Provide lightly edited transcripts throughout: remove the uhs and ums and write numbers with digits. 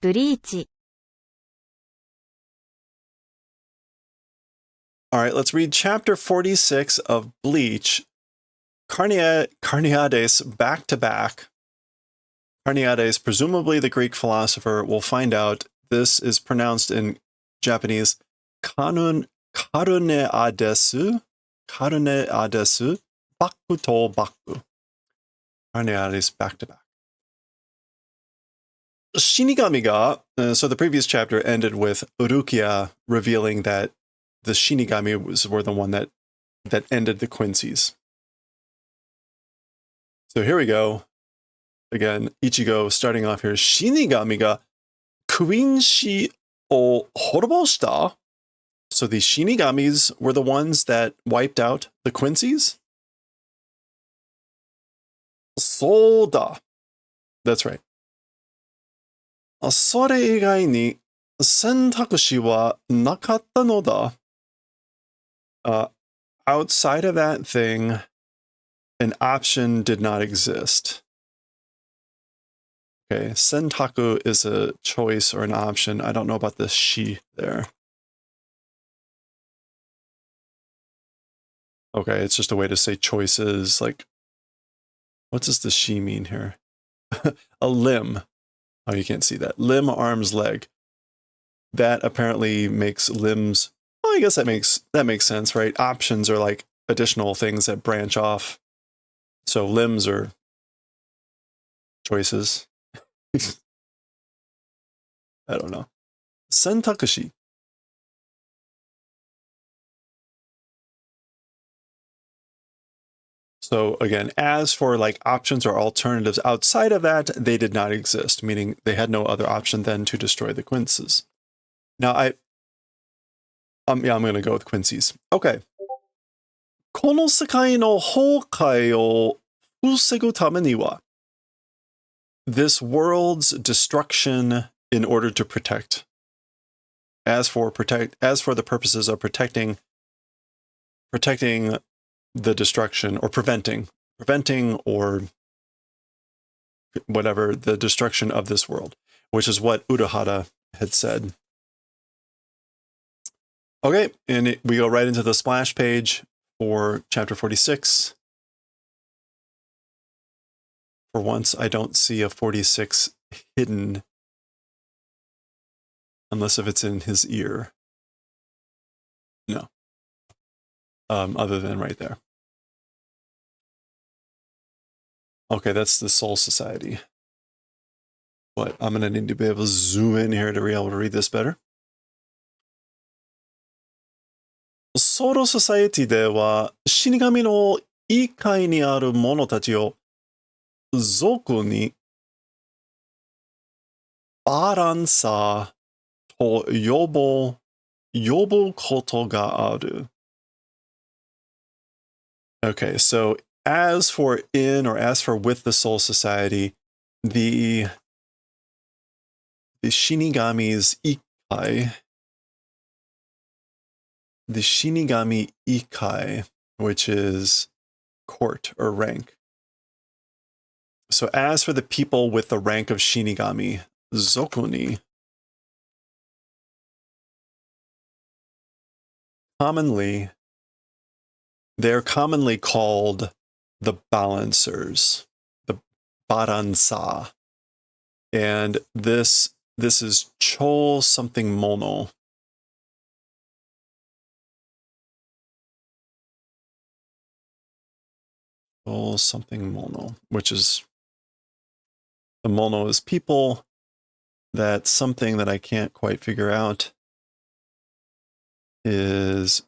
ブリーチ All right, let's read chapter 46 of Bleach. Carneades back to back. Carneades, presumably the Greek philosopher, will find out this is pronounced in Japanese karuneadesu, baku to baku. Carneades back to back. Shinigami ga, so the previous chapter ended with Urukia revealing that the Shinigami were the one that ended the Quincy's. So here we go. Again, Ichigo starting off here. Shinigami ga Quincy o horoboshita. So the Shinigamis were the ones that wiped out the Quincy's? Soda. That's right. それ以外に選択肢はなかったのだ。Outside of that thing, an option did not exist. Okay, sentaku is a choice or an option. I don't know about the shi there. Okay, it's just a way to say choices. Like, what does the shi mean here? A limb. Oh, you can't see that. Limb, arms, leg. That apparently makes limbs. Well, I guess that makes sense, right? Options are like additional things that branch off. So limbs are choices. I don't know. Sentakushi. So again, as for like options or alternatives outside of that, they did not exist, meaning they had no other option than to destroy the Quinces. Now I'm going to go with Quincy's. Okay. この世界の崩壊を防ぐためには this world's destruction in order to protect. As for the purposes of protecting the destruction or preventing or whatever the destruction of this world, which is what Urahara had said. Okay, and we go right into the splash page for chapter 46. For once, I don't see a 46 hidden, unless if it's in his ear. No. Other than right there. Okay, that's the Soul Society. But I'm going to need to be able to zoom in here to be able to read this better. Soul Society では死神の異界にある者たちを俗にバランサーと呼ぶことがある。Okay, so as for in or as for with the Soul Society, the Shinigami's Ikai, the Shinigami Ikai, which is court or rank. So as for the people with the rank of Shinigami, Zokuni, they're commonly called the balancers, the baransa. And this is Cho something mono. Cho something mono, which is the mono is people. That's something that I can't quite figure out is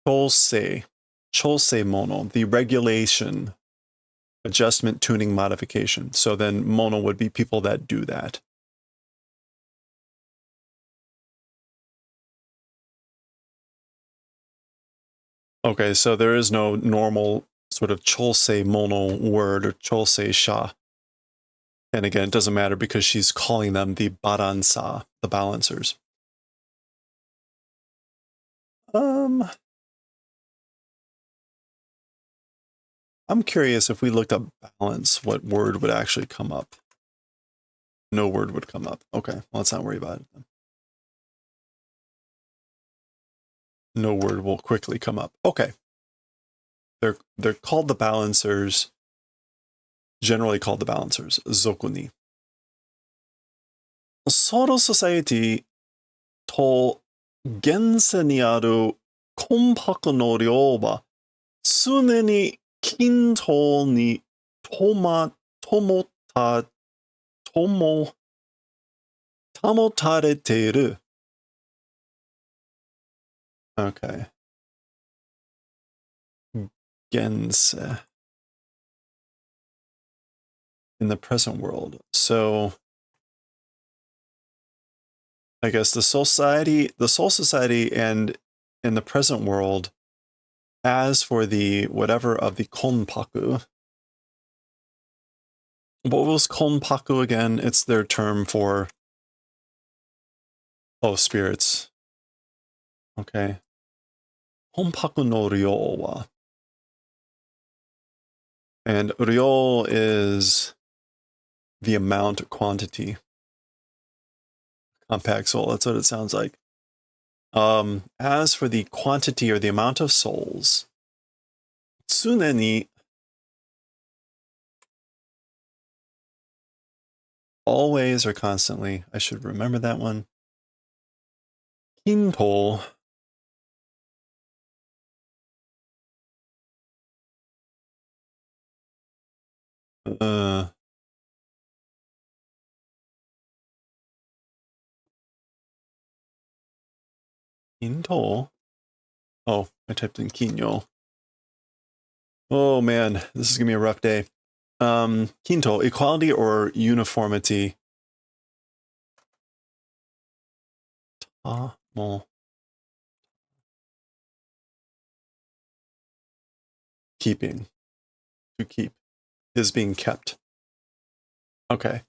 Chose mono, the regulation, adjustment, tuning, modification. So then mono would be people that do that. Okay, so there is no normal sort of Chose mono word or Chose sha. And again, it doesn't matter because she's calling them the baransa, the balancers. I'm curious if we looked up balance, what word would actually come up. No word would come up. Okay, well, let's not worry about it then. No word will quickly come up. Okay. They're called the balancers, generally called the balancers, zokuni. Solar Society と現世にある魂魄の量は常に均等に保たれている。Okay. 現世 in the present world. So I guess the Soul Society and in the present world, as for the whatever of the konpaku, what was konpaku again? It's their term for, spirits. Okay. Konpaku no ryo wa. And ryo is the amount, quantity. Compact soul, that's what it sounds like. As for the quantity or the amount of souls, tsuneni, always or constantly, I should remember that one. Kinto, Kinto? Oh, I typed in Kinyo. Oh man, this is gonna be a rough day. Kinto, equality or uniformity. Keeping. To keep. Is being kept. Okay.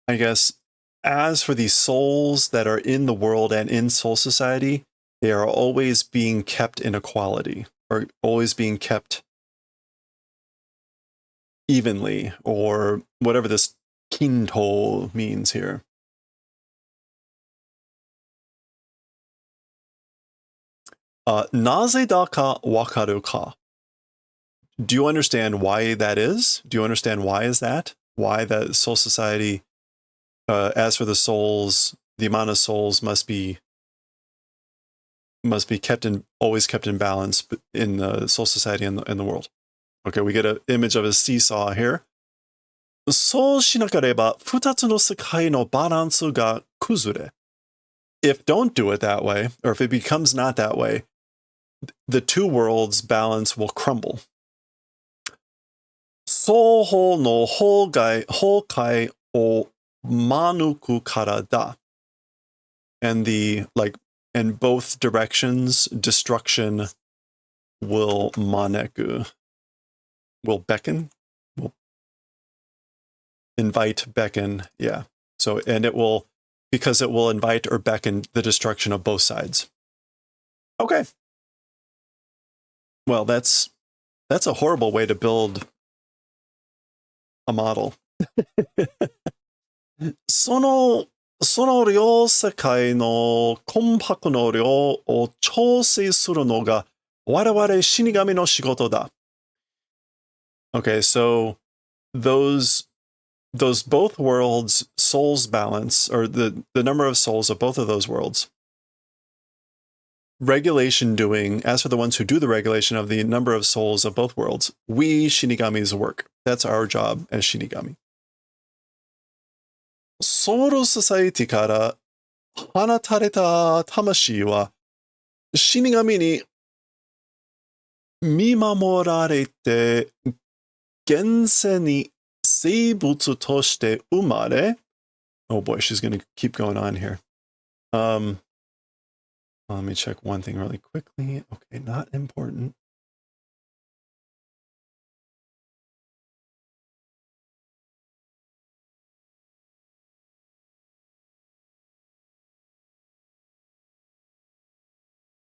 I guess as for the souls that are in the world and in Soul Society, they are always being kept in equality, or always being kept evenly, or whatever this kinto means here. Naze da ka wakaru ka? Do you understand why that is? Do you understand why is that? Why that Soul Society, as for the souls, the amount of souls must be always kept in balance in the Soul Society and in the world. Okay, we get an image of a seesaw here. そうしなければ二つの世界のバランスが崩れ. If don't do it that way, or if it becomes not that way, the two worlds' balance will crumble. 双方の崩壊を招くからだ. And in both directions, destruction will maneku. Will beckon? Will invite, beckon, yeah. So, and it will, because it will invite or beckon the destruction of both sides. Okay. Well, that's a horrible way to build a model. その両世界の魂魄の量を調整するのが我々死神の仕事だ. Okay, so those both worlds, souls balance, or the number of souls of both of those worlds, regulation doing, as for the ones who do the regulation of the number of souls of both worlds, we Shinigami's work. That's our job as Shinigami. Soul Society から放たれた魂はShinigamiに見守られて現世に生物として生まれ. Oh boy, she's going to keep going on here. Let me check one thing really quickly. Okay, not important.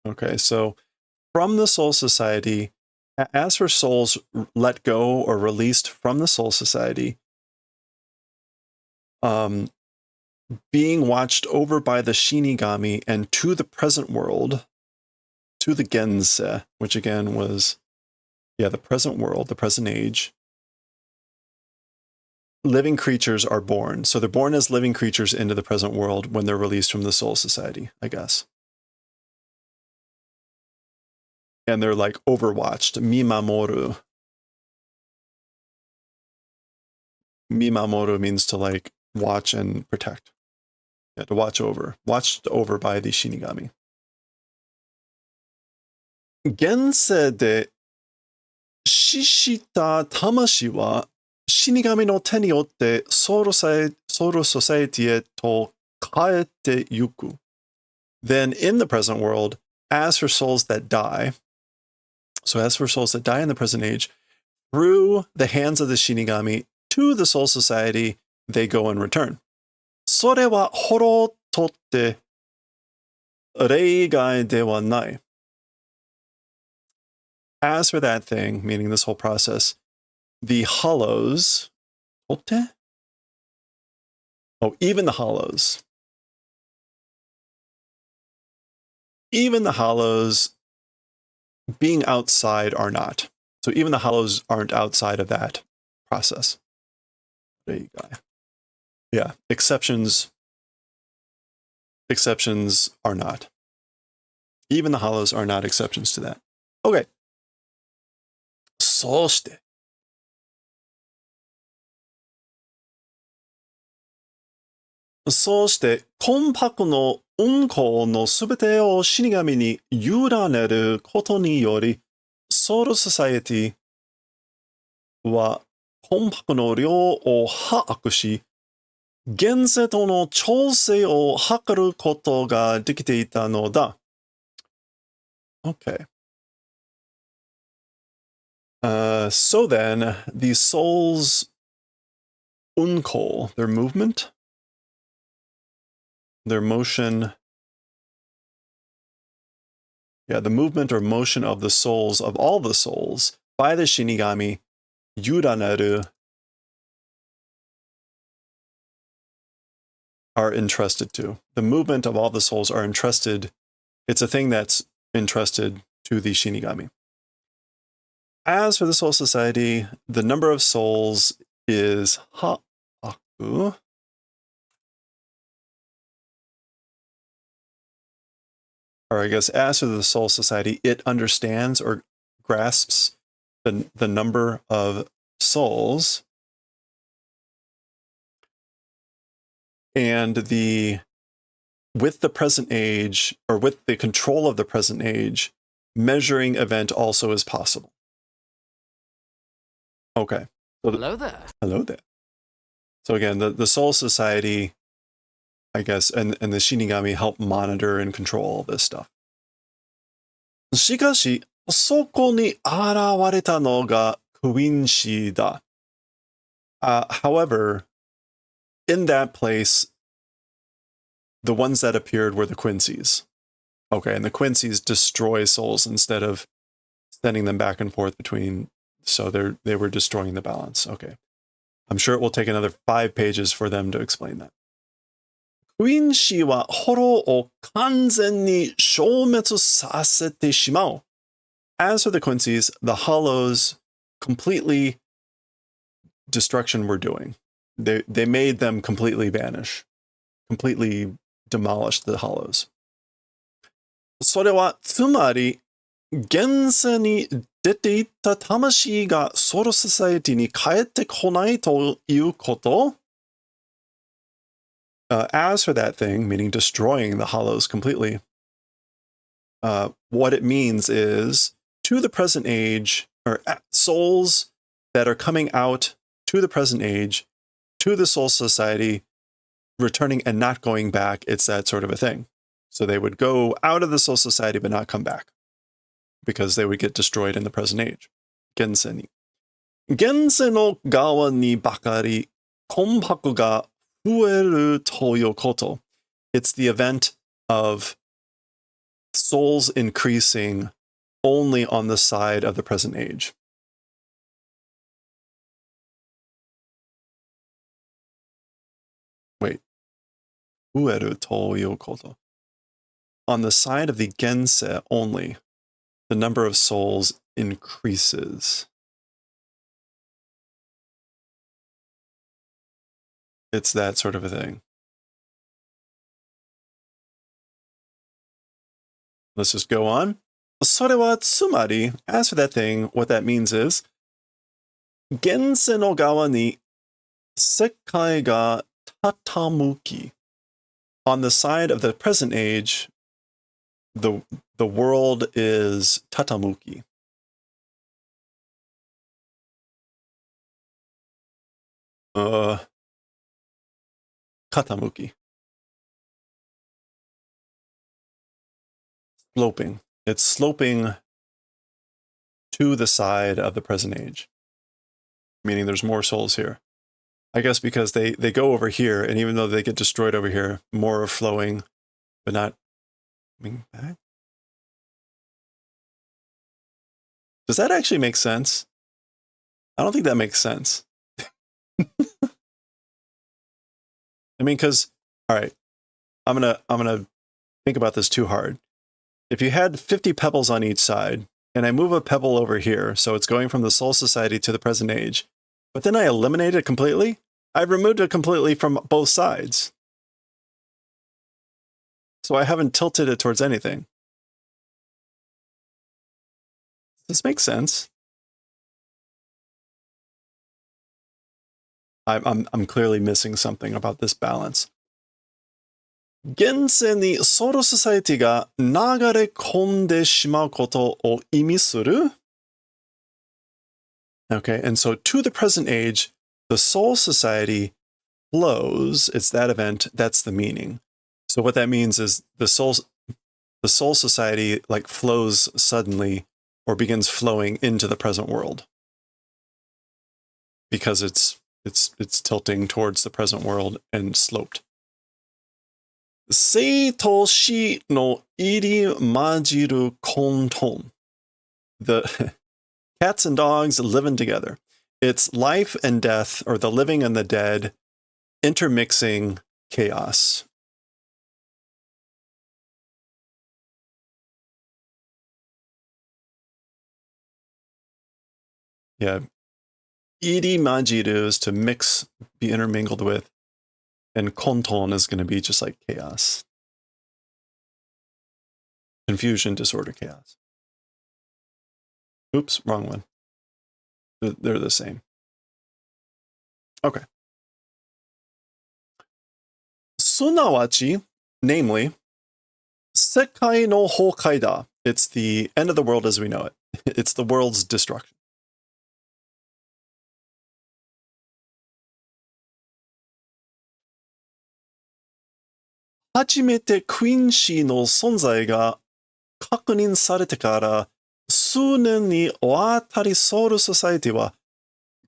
Okay, so from the Soul Society, as for souls let go or released from the Soul Society, being watched over by the Shinigami and to the present world, to the Gense, which again was, the present world, the present age, living creatures are born. So they're born as living creatures into the present world when they're released from the Soul Society, I guess. And they're like overwatched. Mimamoru. Mimamoru means to like watch and protect. Yeah, to watch over. Watched over by the Shinigami. Gense de shishita tamashi wa Shinigami no te ni yotte Soul Society e to kaete yuku. Then in the present world, as for souls that die, so as for souls that die in the present age, through the hands of the Shinigami to the Soul Society, they go and return. それはほろとって例外ではない. As for that thing, meaning this whole process, the hollows, totte? Oh, even the hollows. Even the hollows being outside are not. So even the hollows aren't outside of that process. Yeah, exceptions are not. Even the hollows are not exceptions to that. Okay. そうして。そうして、魂魄の運行のすべてを死神に委ねることにより、ソウルソサエティは魂魄の量を把握し、現世との調整を図ることができていたのだ。Okay. So then, the soul's unko, their movement, their motion, the movement or motion of the souls, of all the souls, by the Shinigami, yuraneru, are entrusted to. The movement of all the souls are entrusted. It's a thing that's entrusted to the Shinigami. As for the Soul Society, the number of souls is ha'aku. Or I guess as for the Soul Society, it understands or grasps the number of souls. And with the present age, or with the control of the present age, measuring event also is possible. Okay. So hello there. Hello there. So again, the Soul Society, I guess, and the Shinigami help monitor and control all this stuff. しかし、そこに現れたのがクインシーだ。However, in that place, the ones that appeared were the Quincy's. Okay, and the Quincy's destroy souls instead of sending them back and forth between, so they were destroying the balance. Okay. I'm sure it will take another 5 pages for them to explain that. クインシーはホロを完全に消滅させてしまう。As for the Quincy's, the hollows completely destruction were doing. They made them completely vanish, completely demolished the hollows. それはつまり現世に出ていった魂がソウルソサエティに帰ってこないということ? As for that thing, meaning destroying the hollows completely, what it means is to the present age, or souls that are coming out to the present age, to the Soul Society, returning and not going back. It's that sort of a thing. So they would go out of the Soul Society but not come back because they would get destroyed in the present age. Gense ni. Gense no gawa ni bakari konpaku ga fueru toyo koto. It's the event of souls increasing only on the side of the present age. ueru to yokoto. On the side of the gense only, the number of souls increases. It's that sort of a thing. Let's just go on. それはつまり, as for that thing, what that means is, 現世の側に世界が傾き. On the side of the present age, the world is tatamuki. Katamuki. Sloping. It's sloping to the side of the present age, meaning there's more souls here. I guess because they go over here, and even though they get destroyed over here, more are flowing, but not coming back. Does that actually make sense? I don't think that makes sense. I mean, because, all right, I'm gonna think about this too hard. If you had 50 pebbles on each side, and I move a pebble over here, so it's going from the Soul Society to the present age, but then I eliminate it completely, I've removed it completely from both sides. So I haven't tilted it towards anything. This makes sense. I'm clearly missing something about this balance. 現世にソウルソサエティが流れ込んでしまうことを意味する? Okay, and so to the present age, the Soul Society flows. It's that event. That's the meaning. So what that means is the Soul Society like flows suddenly or begins flowing into the present world because it's tilting towards the present world and sloped. 生と死の入り混じる混沌. The cats and dogs living together. It's life and death, or the living and the dead, intermixing chaos. Yeah. 入り混じる is to mix, be intermingled with. And konton is going to be just like chaos. Confusion, disorder, chaos. Oops, wrong one. They're the same. Okay. すなわち, namely, 世界の崩壊だ. It's the end of the world as we know it. It's the world's destruction. 初めてクイーンシーの存在が確認されてから数年にわたりソウルソサエティは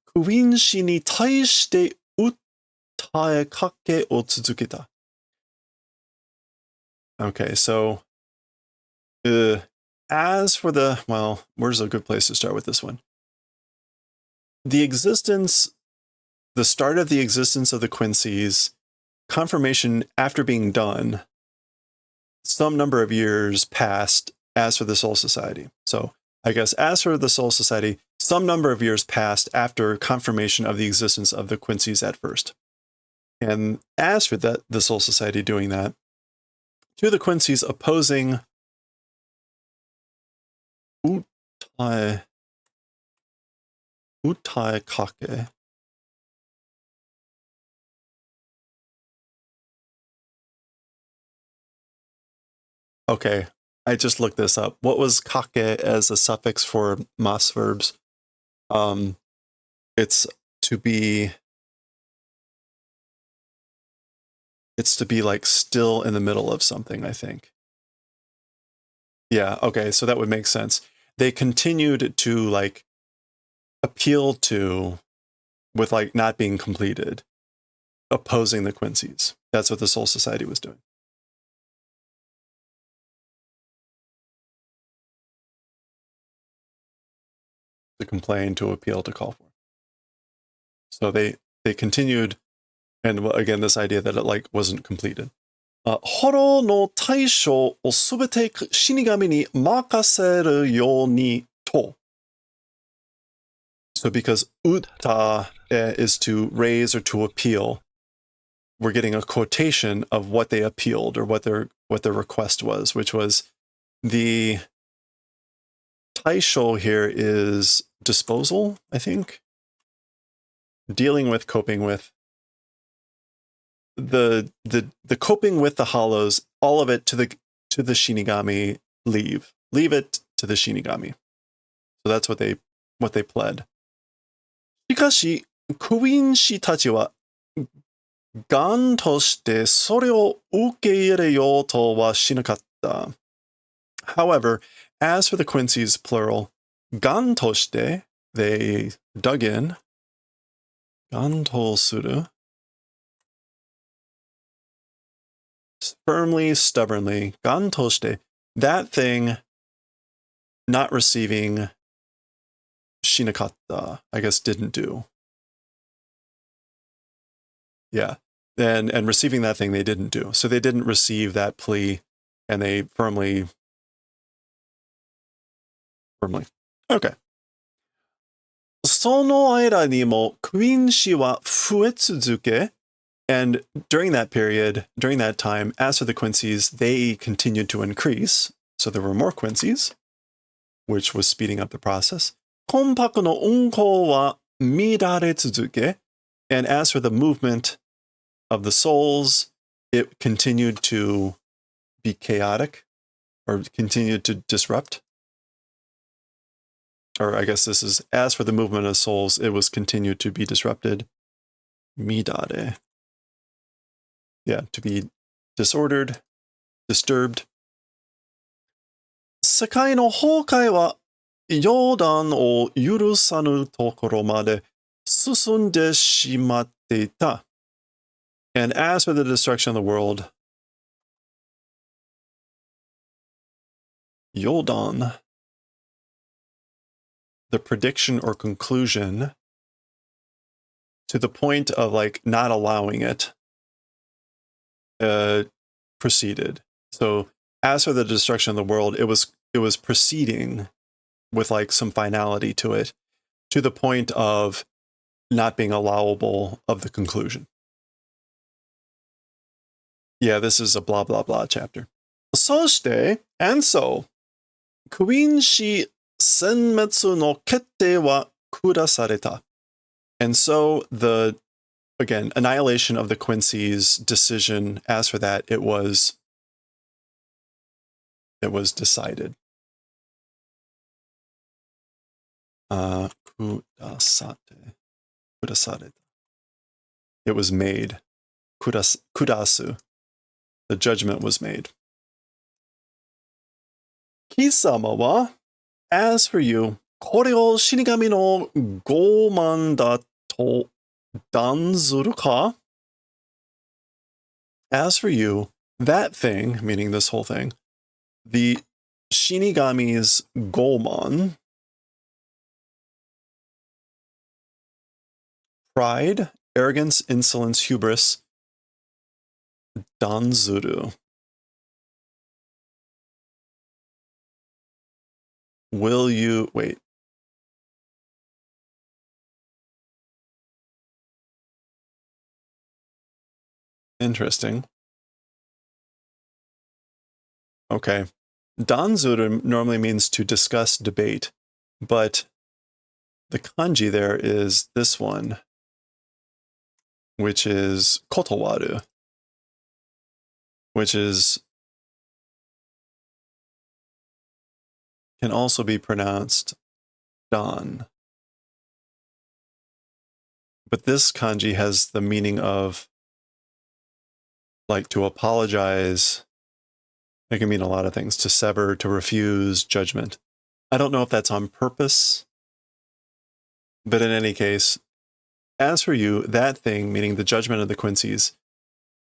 クイーンシーに対して訴えかけを続けた. Okay, so as for well, where's a good place to start with this one? The start of the existence of the Quincy's, confirmation after being done, some number of years passed as for the Soul Society. So I guess as for the Soul Society, some number of years passed after confirmation of the existence of the Quincy's at first. And as for the Soul Society doing that, to the Quincy's opposing utai kake. Okay, I just looked this up. What was kake as a suffix for mas verbs? It's to be like still in the middle of something, I think. Yeah, okay, so that would make sense. They continued to like appeal to, with like not being completed, opposing the Quincy's. That's what the Soul Society was doing. To complain, to appeal, to call for. So they continued, and again, this idea that it like wasn't completed. ホロの対処をすべて死神に任せるようにと. So because utta is to raise or to appeal, we're getting a quotation of what they appealed or what their request was, which was the taisho here is disposal, I think. Dealing with, coping with. The coping with the hollows, all of it to the Shinigami. Leave it to the Shinigami. So that's what they pled. しかし、クイーン氏たちは、頑としてそれを受け入れようとはしなかった。However, as for the Quincy's plural, 頑として, they dug in, 頑とする, firmly, stubbornly, 頑として, that thing not receiving, しなかった, I guess didn't do. Yeah. And receiving that thing they didn't do. So they didn't receive that plea, and they firmly. Okay. その間にもクイーン氏は増え続け, and during that period, during that time, as for the Quincy's, they continued to increase. So there were more Quincy's, which was speeding up the process. 魂魄の運行は乱れ続け, and as for the movement of the souls, it continued to be chaotic, or continued to disrupt. Or I guess this is, as for the movement of souls, it was continued to be disrupted. Midare. Yeah, to be disordered, disturbed. 世界の崩壊は予断を許さぬところまで進んでしまっていた. And as for the destruction of the world, Yodan, the prediction or conclusion, to the point of like not allowing it, proceeded. So as for the destruction of the world, it was proceeding with like some finality to it, to the point of not being allowable of the conclusion. Yeah, this is a blah, blah, blah chapter. そして, and so, クイーン氏殲滅の決定は下された. And so the, again, annihilation of the Quincy's decision, as for that, it was decided. 下された. It was made. 下す. The judgment was made. 貴様は, as for you, これを死神の傲慢だと断ずるか? As for you, that thing, meaning this whole thing, the Shinigami's Goemon, pride, arrogance, insolence, hubris, danzuru. Will you, wait. Interesting. Okay. Danzuru normally means to discuss, debate, but the kanji there is this one, which is kotowaru, which is, can also be pronounced dan. But this kanji has the meaning of like to apologize. It can mean a lot of things. To sever, to refuse, judgment. I don't know if that's on purpose, but in any case, as for you, that thing, meaning the judgment of the Quincy's,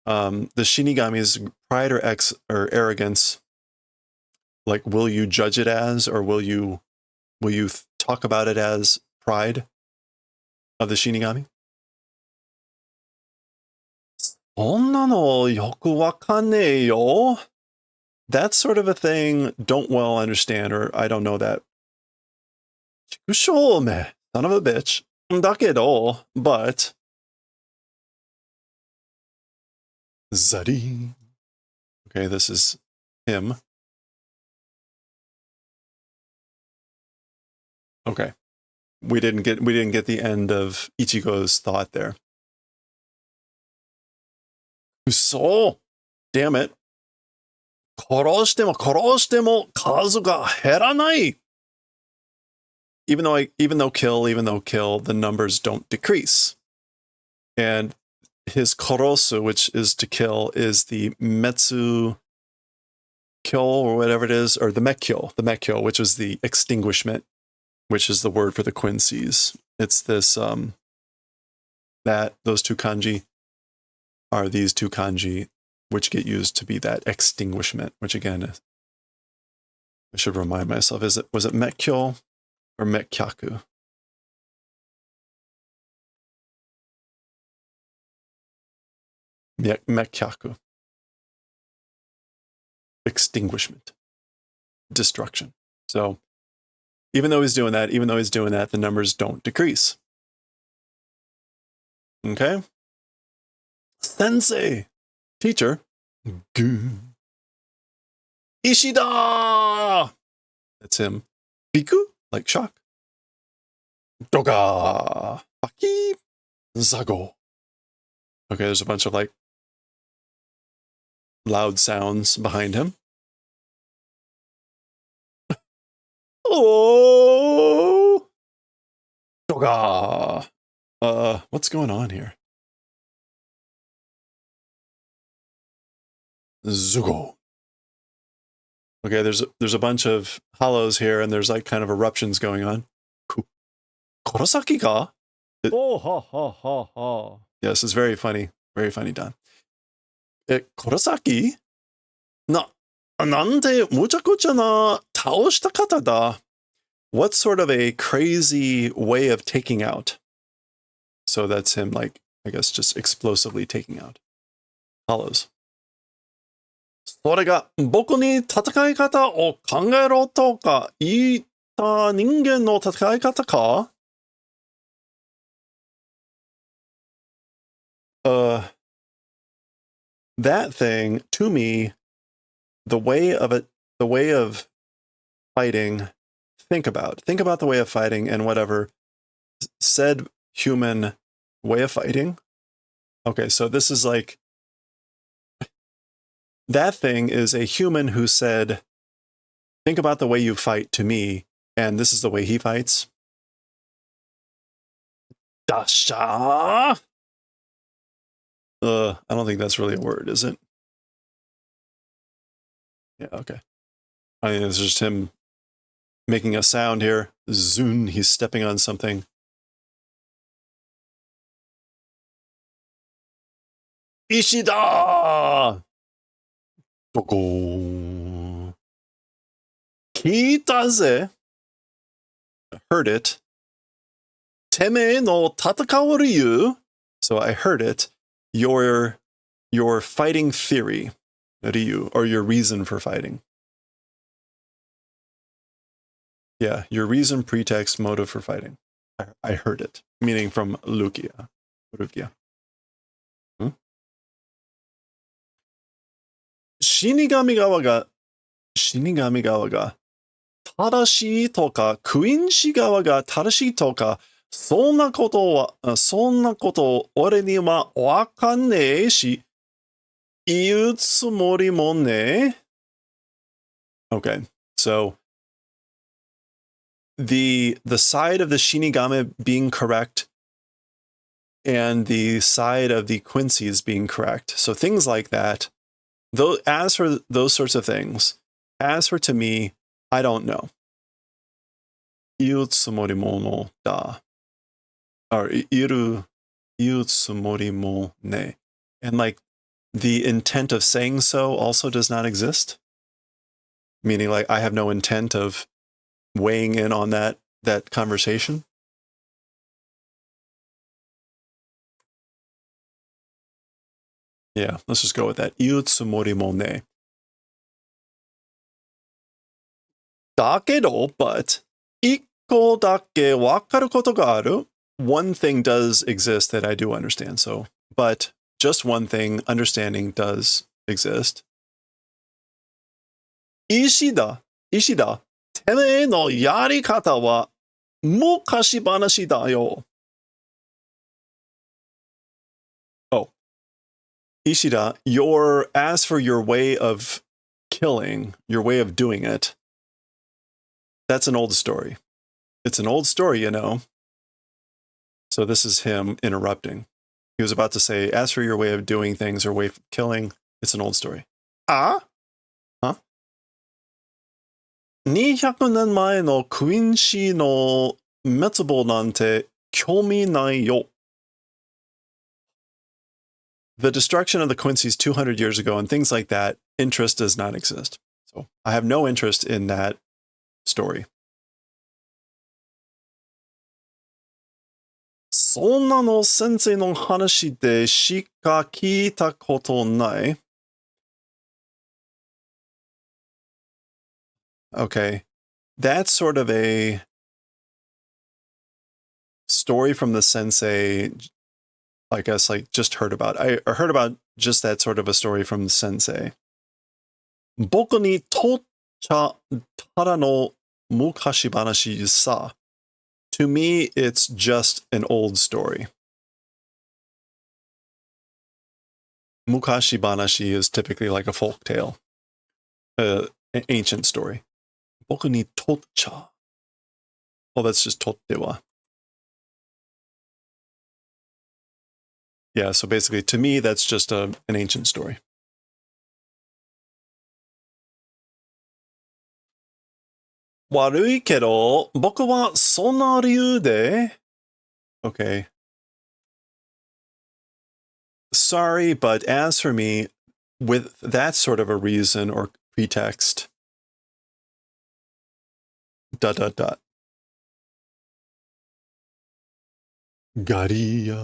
the Shinigami's pride or arrogance, like, will you judge it as, or will you talk about it as pride of the Shinigami? onnano yoku wakaneyo. That's sort of a thing, don't well understand, or I don't know that. Chikusho, son of a bitch. Dakedo, but. Zari. Okay, this is him. Okay. We didn't get the end of Ichigo's thought there. Uso! Damn it. 殺しても数が減らない! Even though kill, the numbers don't decrease. And his korosu, which is to kill, is the metsu kyo or whatever it is, or the mekkyo, which is the extinguishment, which is the word for the quincies. It's this, those two kanji are these two kanji, which get used to be that extinguishment, which again, I should remind myself, was it mekkyo or mekkyaku? Mekkyaku. Extinguishment. Destruction. So even though he's doing that, the numbers don't decrease. Okay? Sensei! Teacher. Ishida! That's him. Biku? Like shock. Doga! Baki! Zago. Okay, there's a bunch of like loud sounds behind him. Oh! Doga! What's going on here? Zugo. Okay, there's a bunch of hollows here, and there's like kind of eruptions going on. Kurosaki ga? Oh, ha, ha, ha, ha. Yes, it's very funny. Very funny, Don. Kurosaki? Nande muchakucha na taoshita kata da? What sort of a crazy way of taking out? So that's him, like, I guess, just explosively taking out hollows. それが僕に戦い方を考えろとか言った人間の戦い方か? That thing, to me, the way of fighting, think about the way of fighting and whatever said human way of fighting. Okay, so this is like, that thing is a human who said, think about the way you fight to me, and this is the way he fights. Dasha! I don't think that's really a word, is it? Yeah, okay. I mean, it's just him making a sound here. Zun, he's stepping on something. Ishida! Doko. Kitaze. Heard it. Teme no tatakao ryu. So I heard it. Your fighting theory, ryu, or your reason for fighting. Yeah, your reason, pretext, motive for fighting. I heard it. Meaning from Rukia. Shinigami gawa ga tadashii toka, Quincy gawa ga tadashii toka, そんなこと俺にはわかんねえし、言うつもりもね。Okay, so the side of the Shinigami being correct and the side of the Quincy's being correct. So things like that. Though, as for those sorts of things, as for to me, I don't know. 言うつもりものだ。Or 言うつもりもね. And like the intent of saying so also does not exist. Meaning like I have no intent of weighing in on that conversation. Yeah, let's just go with that. 言うつもりもね。だけど, but 一個だけわかることがある. One thing does exist that I do understand. So, but just one thing, understanding does exist. 石田、てめえのやり方は昔話だよ。Oh, Ishida, as for your way of killing, your way of doing it, that's an old story. It's an old story, you know. So this is him interrupting. He was about to say, as for your way of doing things or way of killing, it's an old story. Ah? Huh? 200年前のクイーン氏の滅亡なんて興味ないよ. The destruction of the Quincy's 200 years ago and things like that, interest does not exist. So I have no interest in that story. そんなの先生の話でしか聞いたことない。Okay. That's sort of a story from the sensei, I guess, like just heard about. I heard about just that sort of a story from the sensei. 僕にとっちゃただの昔話さ. To me, it's just an old story. Mukashi banashi is typically like a folk tale, an ancient story. 僕にとっちゃ. Well, that's just とっては. Yeah, so basically, to me, that's just an ancient story. 悪いけど、僕はそんな理由で. Okay. Sorry, but as for me, with that sort of a reason or pretext, ... Garia.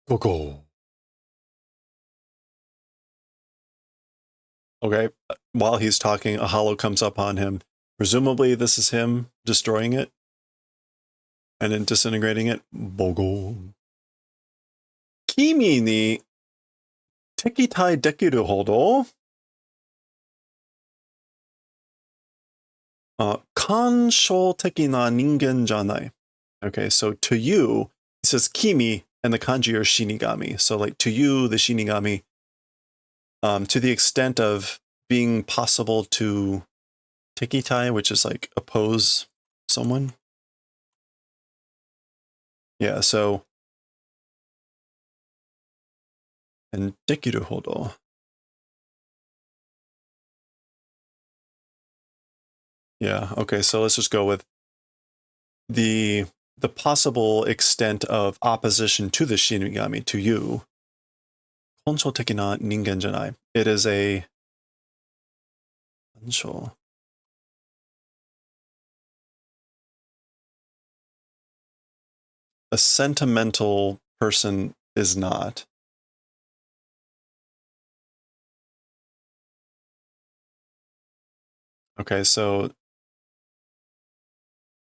Go. Okay, while he's talking, a hollow comes up on him. Presumably, this is him destroying it and then disintegrating it. Bogo. Kimi ni tekitai dekiru hodo. Kanshou-teki na ningen janai. Okay, so to you, it says Kimi, and the kanji are shinigami. So like to you, the shinigami, to the extent of being possible to tekitai, which is like oppose someone. Yeah, so and dekiru hodo. Yeah, okay, so let's just go with the possible extent of opposition to the shinigami, to you. Konshou-teki na ningen janai. It is a sentimental person is not. Okay, so,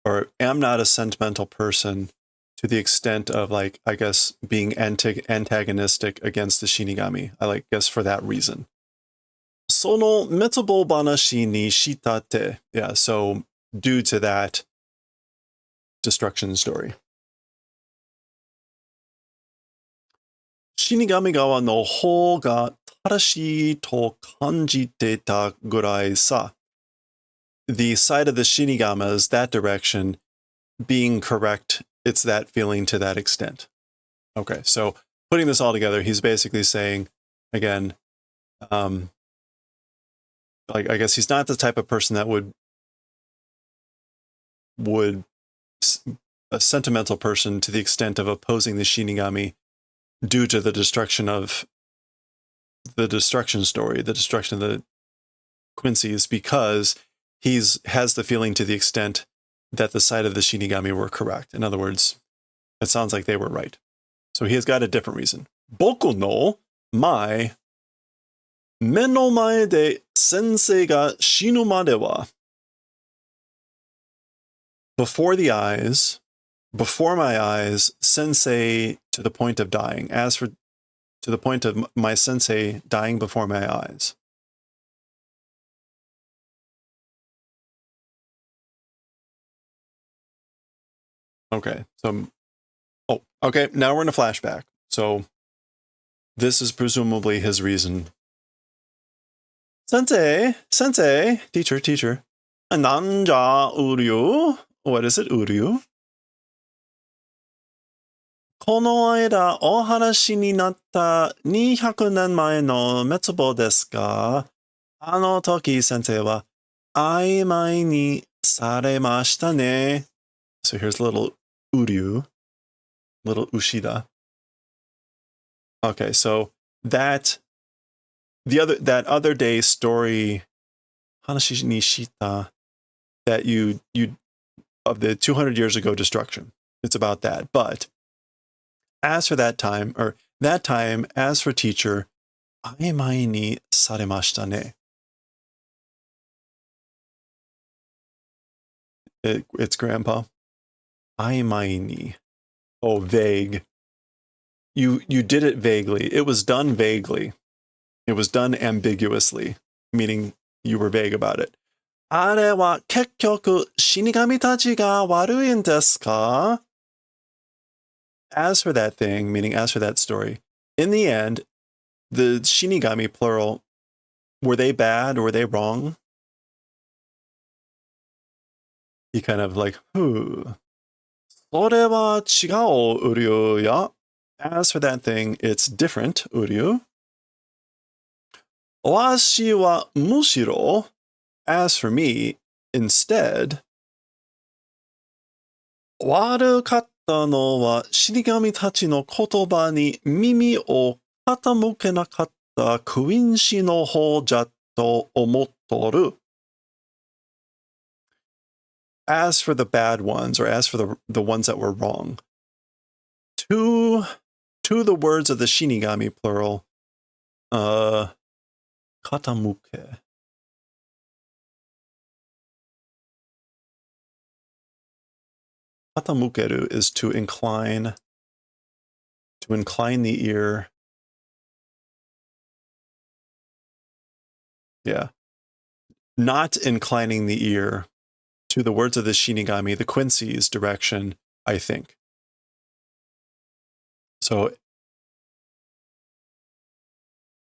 or am not a sentimental person to the extent of, like, I guess, being antagonistic against the shinigami. I guess for that reason. Sono mitsubo banashi ni shitate. Yeah, so due to that destruction story. Shinigami gawa no hou ga tadashi to kanjite ta gurai sa. The side of the shinigamas, that direction, being correct, it's that feeling to that extent. Okay, so putting this all together, he's basically saying, again, like, I guess he's not the type of person that would a sentimental person to the extent of opposing the shinigami due to the destruction of the destruction story, the destruction of the Quincy's, because has the feeling to the extent that the side of the shinigami were correct. In other words, it sounds like they were right. So he has got a different reason. boku no my 目の前で先生が死ぬまでは before the eyes, before my eyes, sensei to the point of dying. As for to the point of my sensei dying before my eyes. Okay, so okay, now we're in a flashback. So this is presumably his reason. Sensei, teacher. Nanja uryu. What is it, uryu? この間お話になった200年前の滅亡ですが、あの時先生は曖昧にされましたね。So here's little uryu, little ushida. Okay, so that other day story, hanashi ni shita, that you of the 200 years ago destruction. It's about that. But as for that time, as for teacher, aimai ni saremashita ne. It's grandpa. Aimai ni. Oh, vague. You did it vaguely. It was done vaguely. It was done ambiguously, meaning you were vague about it. あれは結局死神たちが悪いんですか? As for that thing, meaning as for that story, in the end, the shinigami, plural, were they bad or were they wrong? He kind of like, それは違う、uryu ya. As for that thing, it's different, uryu. わしはむしろ As for me, instead, 悪かったのは死神たちの言葉に耳を傾けなかったクイーン氏の方じゃと思っとる。As for the bad ones, or as for the ones that were wrong, to the words of the shinigami, plural, katamuke. Katamukeru is to incline the ear. Yeah. Not inclining the ear to the words of the shinigami, the Quincy's direction, I think. So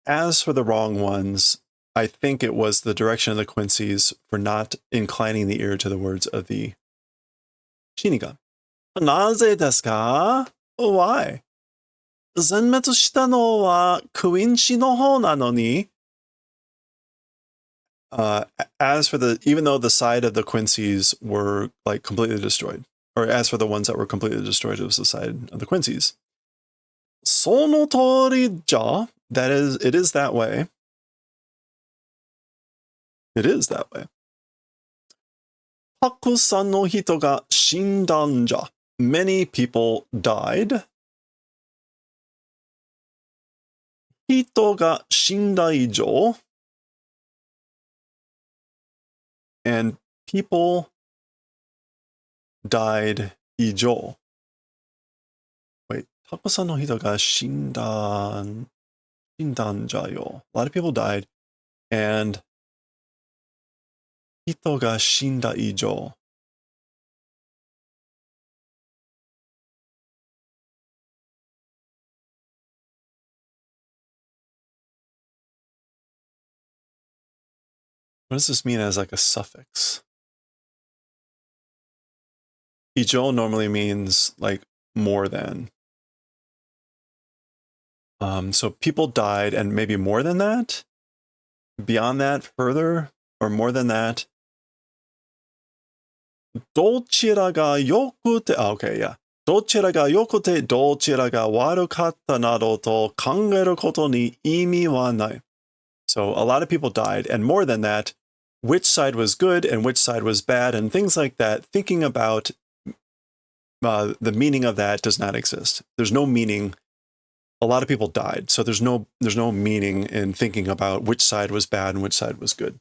as for the wrong ones, I think it was the direction of the Quincy's for not inclining the ear to the words of the shinigami. なぜですか? Why? 全滅したのはクイーン氏の方なのに as for even though the side of the Quincy's were like completely destroyed, or as for the ones that were completely destroyed, it was the side of the Quincy's. その通りじゃ, that is, it is that way. It is that way. たくさんの人が死んだんじゃ. Many people died. 人が死んだ以上 and people died 以上. Wait, たくさんの人が死んだんじゃよ. A lot of people died, and 人が死んだ以上. What does this mean as like a suffix? 以上 normally means like more than. So people died, and maybe more than that? Beyond that, further, or more than that? どちらが良くて, okay, yeah. どちらが良くてどちらが悪かったなどと考えることに意味はない. So a lot of people died, and more than that, which side was good and which side was bad, and things like that, thinking about the meaning of that does not exist. There's no meaning a lot of people died. So there's no meaning in thinking about which side was bad and which side was good.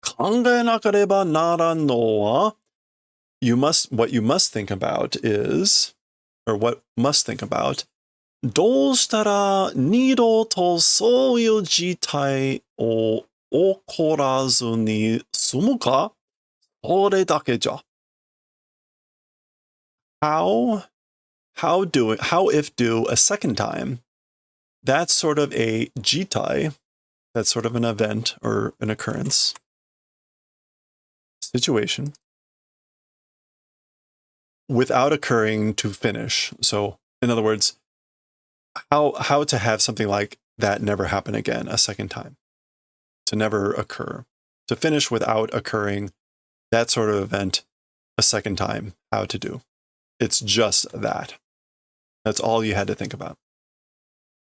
考えなければならんのは what you must think about is, or what must think about, どうしたら二度とそういう事態を起こらずに済むかそれだけじゃ。How if do a second time, that's sort of a jitai, that's sort of an event or an occurrence, situation, without occurring to finish. So, in other words, how to have something like that never happen again a second time, to never occur, to finish without occurring that sort of event a second time, how to do. It's just that. That's all you had to think about.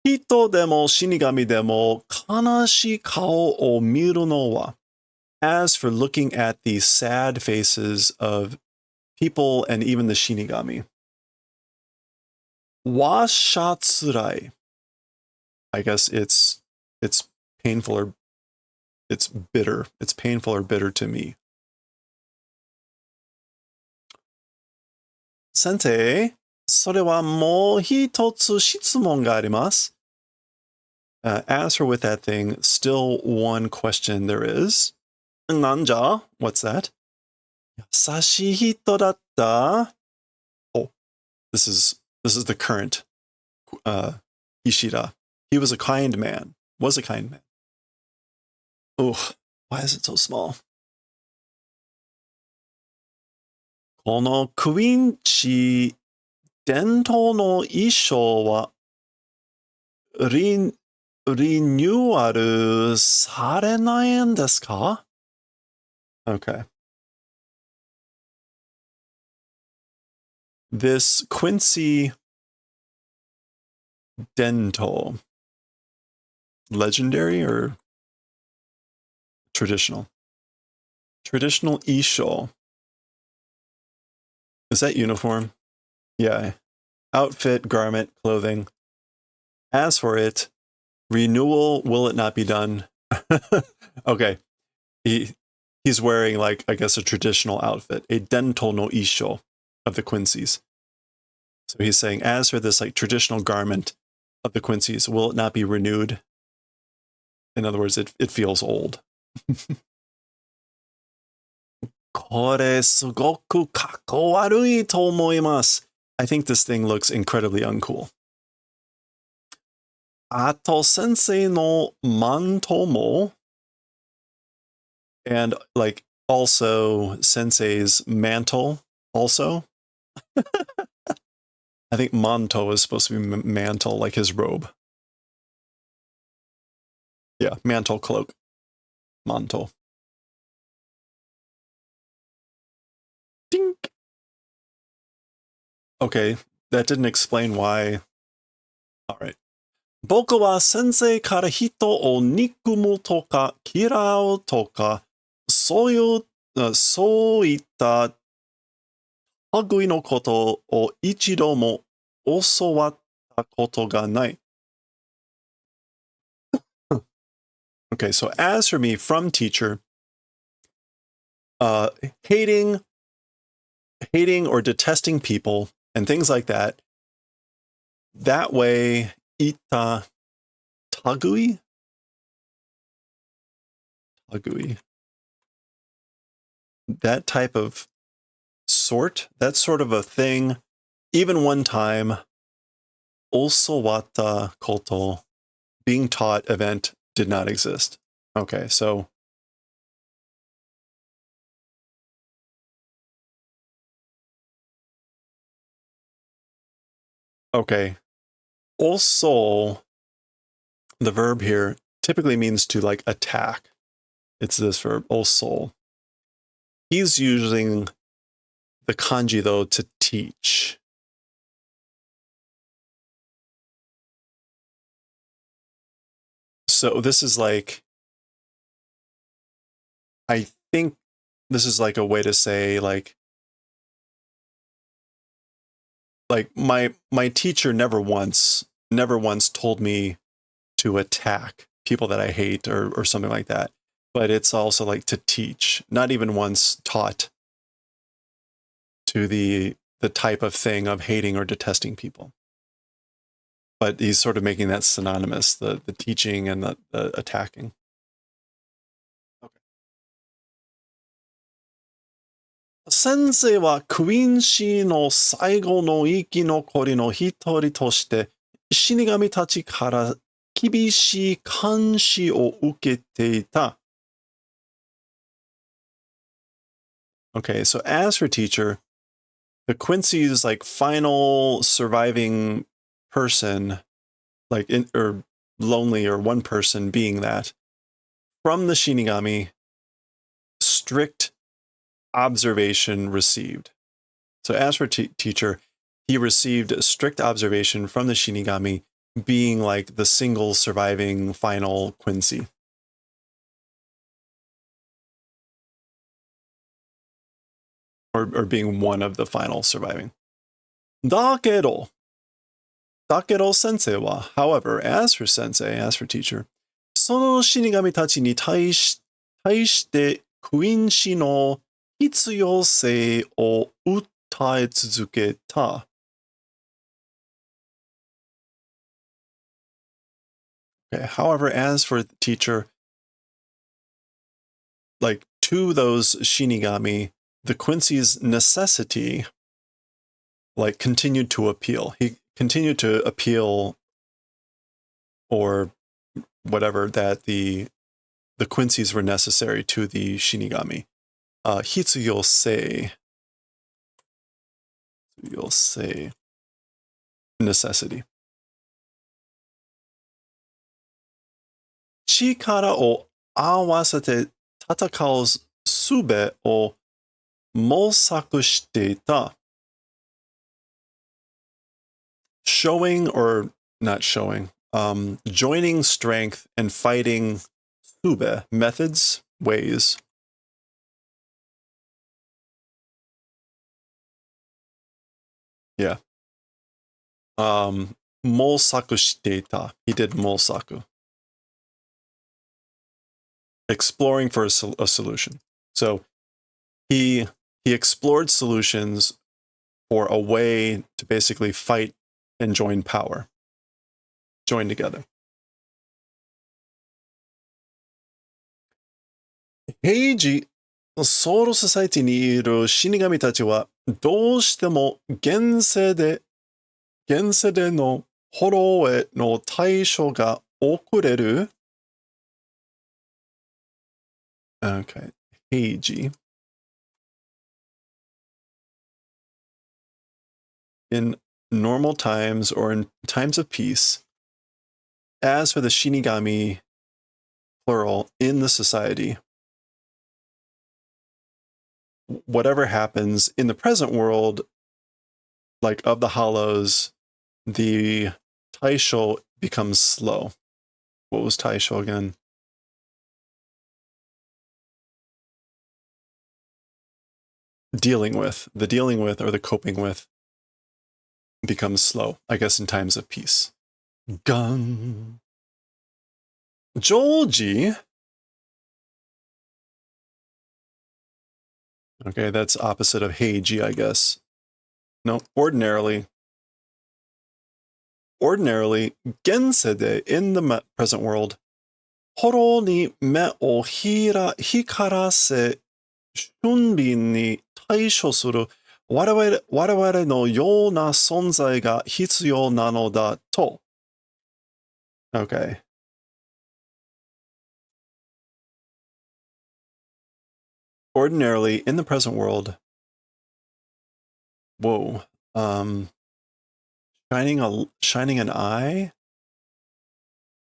人でも死神でも悲しい顔を見るのは As for looking at the sad faces of people and even the shinigami, わしゃつらい I guess it's painful or it's bitter. It's painful or bitter to me. Sensei, それはもう一つ質問があります。As for with that thing, still one question there is. なんじゃ? What's that? 優しい人だった? Oh, this is the current Ishida. He was a kind man. Was a kind man. Ugh, why is it so small? このクインチ伝統の衣装はリニューアルされないんですか? Okay. This Quincy Dento, legendary or traditional? Traditional isho. Is that uniform? Yeah. Outfit, garment, clothing. As for it, renewal, will it not be done? Okay. He's wearing, like, I guess, a traditional outfit, a dento no isho of the Quincy's. So he's saying, as for this, like, traditional garment of the Quincy's, will it not be renewed? In other words, it feels old. これすごくかっこ悪いと思います。I think this thing looks incredibly uncool. あと先生のマントも and like also sensei's mantle also. I think manto is supposed to be mantle, like his robe. Yeah, mantle, cloak. Manto. Dink. Okay, that didn't explain why. All right. 僕は先生から人を憎むとか嫌うとか、そういった類のことを一度も教わったことがない。Okay, so as for me, from teacher, hating or detesting people and things like that, that way, ita tagui? Tagui. That type of sort, that sort of a thing, even one time, osowata koto, being taught event did not exist. Okay, so okay. Also, the verb here typically means to like attack. It's this verb, also. He's using the kanji though to teach. So this is like, I think this is like a way to say like like my teacher never once told me to attack people that I hate or something like that. But it's also like to teach, not even once taught to the type of thing of hating or detesting people. But he's sort of making that synonymous, the teaching and the attacking. Okay. 先生はクイーンシーの最後の生き残りの一人として死神たちから厳しい監視を受けていた。Okay, so as for teacher, the Quincy's like final surviving person, like or lonely or one person being that, from the Shinigami, strict observation received. So as for teacher, he received strict observation from the Shinigami, being like the single surviving final Quincy. Or being one of the final surviving. Dakedo sensei wa, however, as for sensei, as for teacher, その死神たちに対してクイーン氏の必要性を訴え続けた。Okay, however, as for the teacher, like to those Shinigami, the Quincy's necessity like continued to appeal. He continued to appeal or whatever that the Quincy's were necessary to the Shinigami. Hitsuyosei. Necessity. 力を合わせて戦う術を模索していた。Showing or not showing, joining strength and fighting sube, methods, ways. Yeah. Mosaku shiteita. He did mosaku. Exploring for a solution. So he explored solutions for a way to basically fight and join power. Join together. 平時、ソウルソサイティにいる死神たちはどうしても現世でのフォローへの対処が遅れる。Okay. 平時 in normal times or in times of peace, as for the Shinigami, plural, in the society, whatever happens in the present world, like of the hollows, the taisho becomes slow. What was taisho again? The dealing with or the coping with becomes slow, I guess, in times of peace. Gun. Joji. Okay, that's opposite of Heiji, I guess. No, ordinarily, Gensede in the present world, Horo ni me o hikarase shunbin ni taisho suru waraware no you na sonzai ga hitsuyou nano da to. Okay. Ordinarily, in the present world, whoa, shining an eye?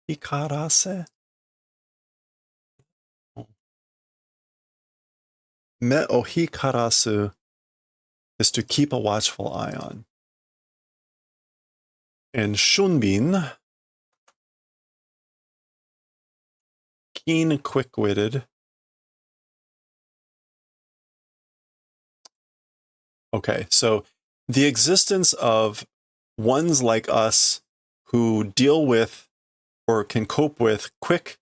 Hikarase? Me o hikarasu is to keep a watchful eye on. And shunbin, keen, quick-witted. Okay, so the existence of ones like us who deal with or can cope with quick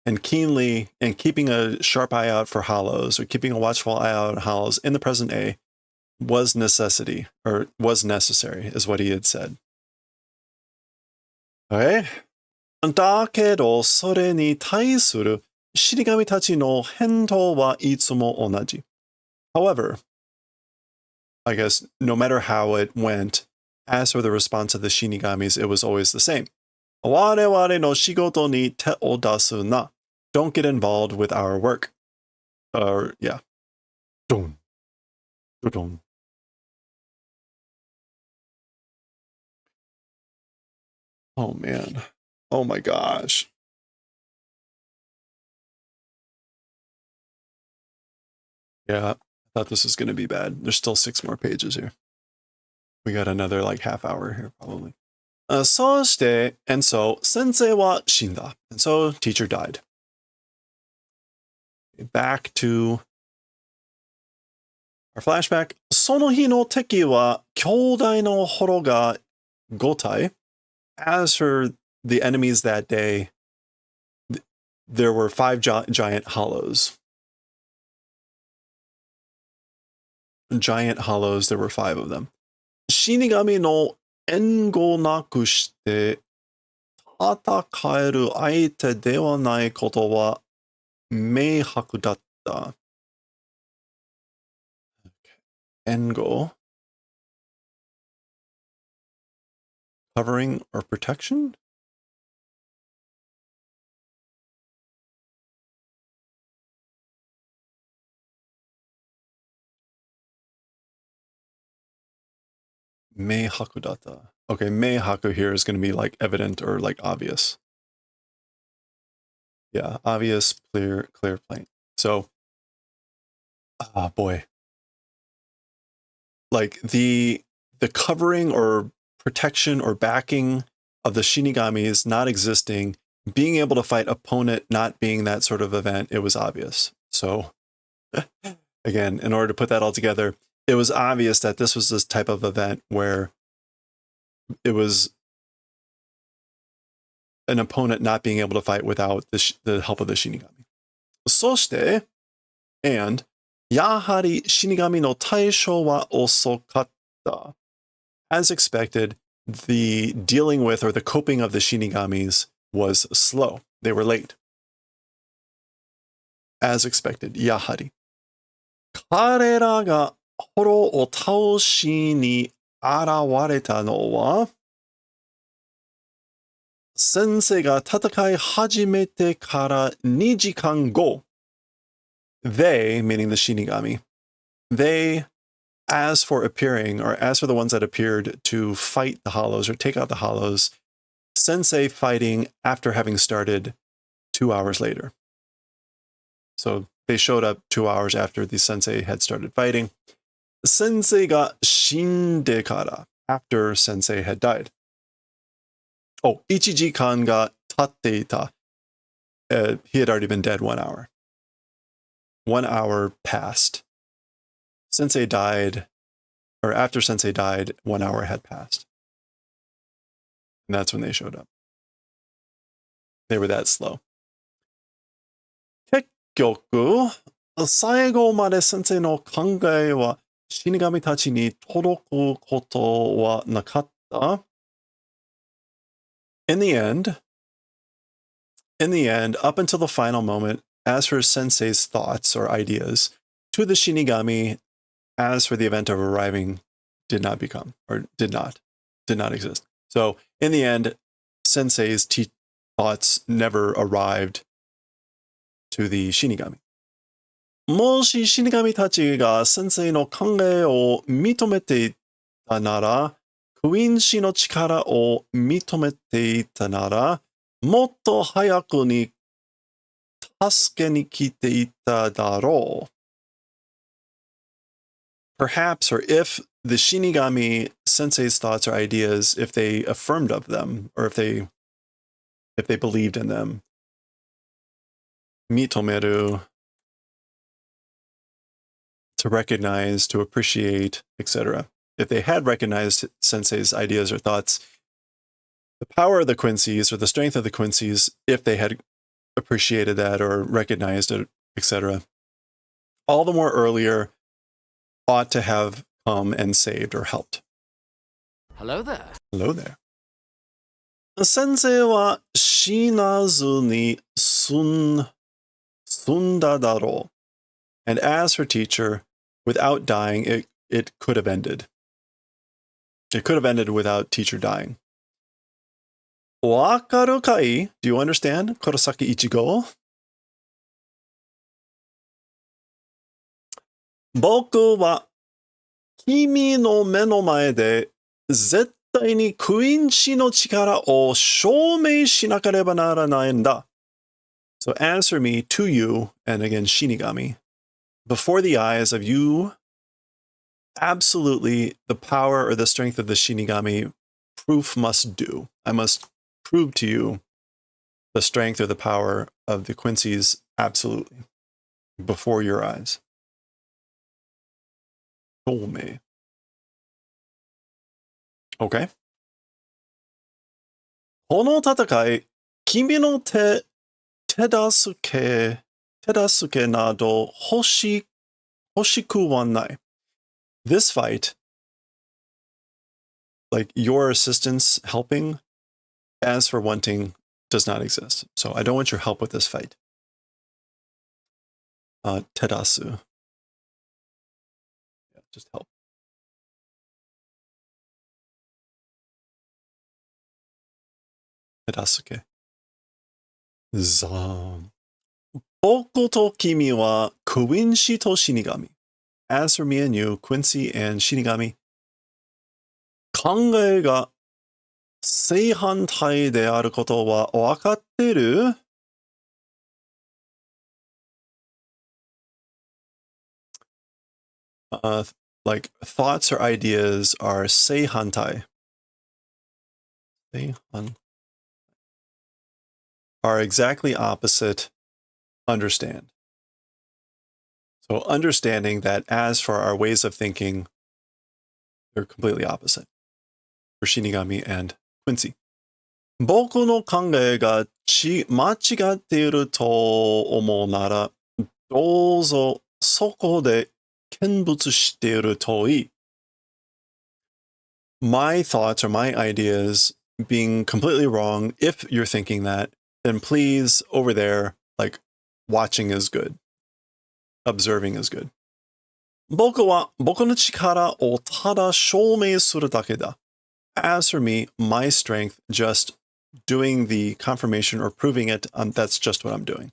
and keenly and keeping a sharp eye out for hollows or keeping a watchful eye out on hollows in the present day was necessity or was necessary, is what he had said. Okay? だけど、それに対する死神たちの返答はいつも同じ。However, I guess no matter how it went, as for the response of the Shinigamis, it was always the same. 我々の仕事に手を出すな. Don't get involved with our work. Yeah. Dun. Dun. Oh, man. Oh, my gosh. Yeah, I thought this was going to be bad. There's still 6 more pages here. We got another like half hour here, probably. そして、and so, 先生は死んだ. And so, teacher died. Back to our flashback. その日の敵は兄弟の幌が5体. As for the enemies that day, there were 5 giant hollows. Giant hollows, there were 5 of them. 死神の援護なくして戦える相手ではないことは明白だった。援護 covering or protection? Meihaku data. Okay, meihaku here is going to be like evident or like obvious. Yeah, obvious, clear, plain. So, boy. Like the covering or protection or backing of the Shinigamis not existing, being able to fight opponent not being that sort of event, it was obvious. So, again, in order to put that all together, it was obvious that this was this type of event where it was an opponent not being able to fight without the help of the Shinigami. そして, and, やはり死神の対処は遅かった. As expected, the dealing with or the coping of the Shinigamis was slow. They were late. As expected, やはり. 彼らが幌を倒しに現れたのは、先生が戦い始めてから2時間後. They, meaning the Shinigami, they, as for appearing, or as for the ones that appeared to fight the hollows or take out the hollows, Sensei fighting after having started 2 hours later. So they showed up 2 hours after the Sensei had started fighting. Sensei ga shinde kara, after Sensei had died. Oh, ichijikan ga tatte ita. He had already been dead 1 hour. 1 hour passed. Sensei died, or after Sensei died, 1 hour had passed. And that's when they showed up. They were that slow. 結局、最後まで先生の考えは死神たちに届くことはなかった。In the end, up until the final moment, as for Sensei's thoughts or ideas, to the Shinigami, as for the event of arriving, did not exist. So in the end, Sensei's thoughts never arrived to the Shinigami. もし死神たちが先生の考えを認めていたなら、クイーン氏の力を認めていたなら、もっと早くに助けに来ていただろう。Perhaps, or if the Shinigami Sensei's thoughts or ideas, if they affirmed of them, or if they believed in them, mitomeru, to recognize, to appreciate, etc. if they had recognized Sensei's ideas or thoughts, the power of the Quincy's or the strength of the Quincy's, if they had appreciated that or recognized it, etc., all the more earlier ought to have come and saved or helped. Hello there. Hello there. Sensei wa shinazu ni sunda daro. And as for teacher, without dying, it could have ended. It could have ended without teacher dying. Wakaru kai? Do you understand? Kurosaki Ichigo? Boku wa kimi no me no mae de zettai ni Quincy no chikara o shoumei shinakareba naranaiんだ. So answer me to you, and again Shinigami, before the eyes of you, absolutely the power or the strength of the Shinigami proof must do. I must prove to you the strength or the power of the Quincy's absolutely before your eyes. Shoumei. Okay. この戦い、君の手助けなど欲しくはない. This fight, like your assistance helping, as for wanting, does not exist. So I don't want your help with this fight. Tedasu. Yeah, just help. Tedasuke. Zam. Boku to kimi wa Quincy to Shinigami. As for me and you, Quincy and Shinigami, 考えが正反対であることは分かってる? Like thoughts or ideas are 正反対. Are exactly opposite understand. So understanding that as for our ways of thinking, they're completely opposite for Shinigami and Quincy. 僕の考えが間違っていると思うなら、どうぞそこで見物しているといい. My thoughts or my ideas being completely wrong, if you're thinking that, then please, over there, like, watching is good. Observing is good. 僕は僕の力をただ証明するだけだ. As for me, my strength, just doing the confirmation or proving it, that's just what I'm doing.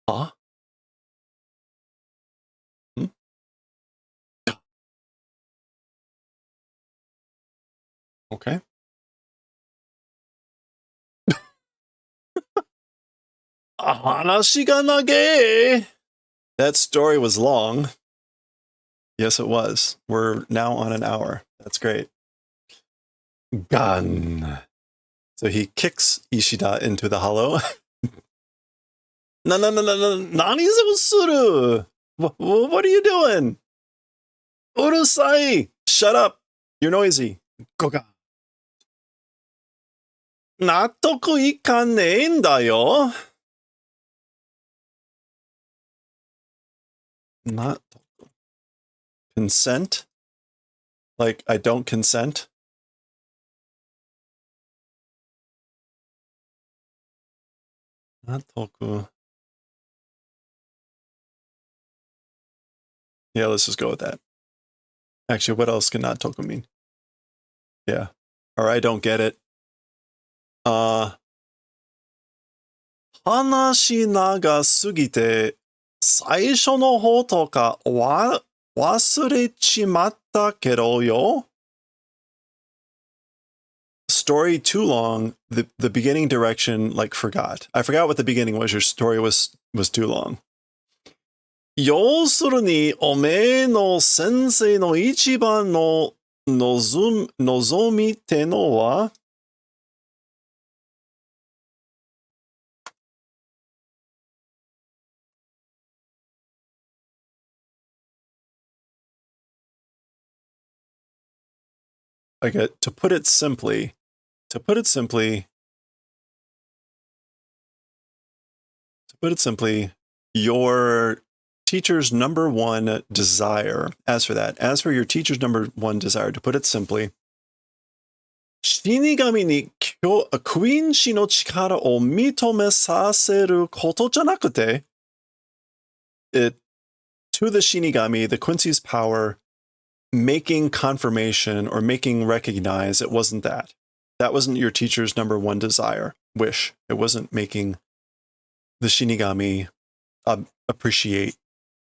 Huh? Okay. That story was long. Yes, it was. We're now on an hour. That's great. Gun. So he kicks Ishida into the hollow. Nani suru? What are you doing? Urusai! Shut up. You're noisy. Goga. 納得いかねえんだよ. Not consent? Like, I don't consent? Not toku. Yeah, let's just go with that. Actually, what else can not toku mean? Yeah. Or I don't get it. 話長すぎて、最初の方とか忘れちまったけどよ. Story too long, the beginning direction, like, forgot. I forgot what the beginning was. Your story was too long. 要するに、おめえの先生の一番の望みってのは? to put it simply, your teacher's number one desire, as for your teacher's number one desire, to put it simply, 死神にクインシの力を認めさせることじゃなくて、to the Shinigami, the Quincy's power, making confirmation or making recognize it wasn't that. That wasn't your teacher's number one wish. It wasn't making the Shinigami appreciate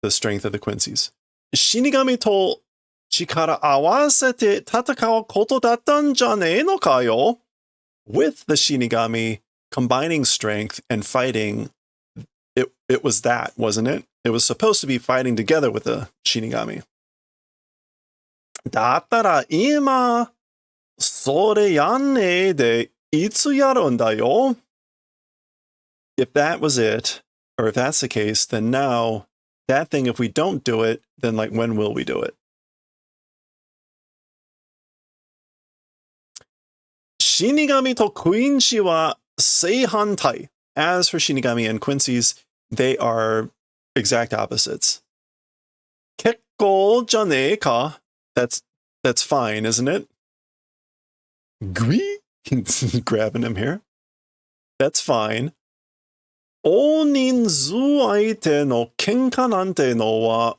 the strength of the Quincy's. Shinigami と力合わせて戦うことだったんじゃねえのかよ? With the Shinigami combining strength and fighting, it was that, wasn't it? It was supposed to be fighting together with the Shinigami. だったら今、それやんねえでいつやるんだよ? If that was it, or if that's the case, then now, that thing, if we don't do it, then like, when will we do it? Shinigami to Quincy wa seihantai. As for Shinigami and Quincy's, they are exact opposites. Kekko ja ne ka. That's fine, isn't it? Gui? Grabbing him here. That's fine. 大人数相手の喧嘩なんてのは、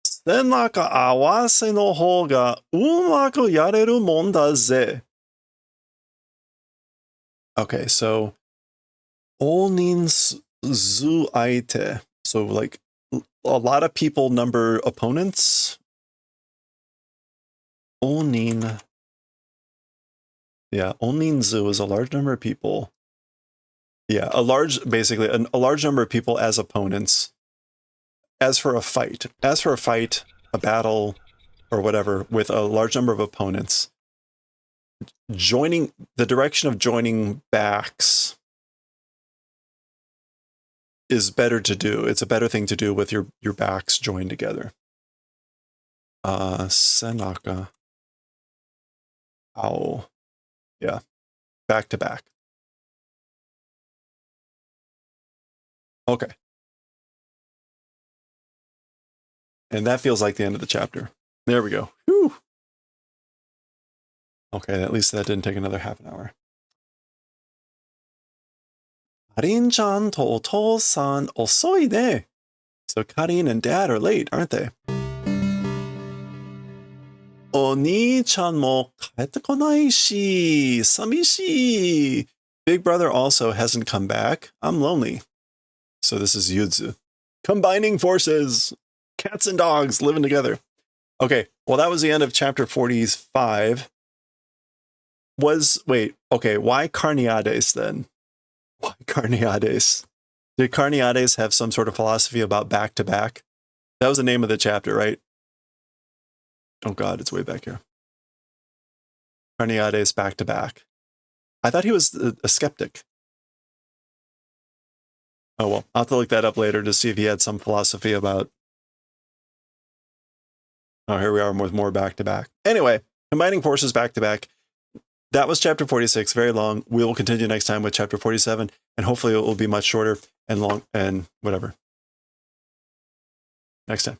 背中合わせの方がうまくやれるもんだぜ。Okay, so 大人数相手. So like a lot of people number opponents. 大人. Yeah, 大人数 is a large number of people. Yeah, a large number of people as opponents. As for a fight, a battle, or whatever, with a large number of opponents, the direction of joining backs is better to do. It's a better thing to do with your backs joined together. Senaka. Ow. Yeah. Back to back. Okay. And that feels like the end of the chapter. There we go. Whew. Okay, at least that didn't take another half an hour. Karin-chan to otou-san osoi ne. So Karin and Dad are late, aren't they? Oni-chan mo kaete konai shi, samishi. Big brother also hasn't come back. I'm lonely. So this is Yuzu. Combining forces. Cats and dogs living together. Okay, well, that was the end of chapter 45. Why Carneades then? Why Carneades? Did Carneades have some sort of philosophy about back-to-back? That was the name of the chapter, right? Oh god, it's way back here. Carneades back-to-back. I thought he was a skeptic. Oh well, I'll have to look that up later to see if he had some philosophy about... Oh, here we are with more back-to-back. Anyway, combining forces back-to-back. That was chapter 46, very long. We will continue next time with chapter 47, and hopefully it will be much shorter and long and whatever. Next time.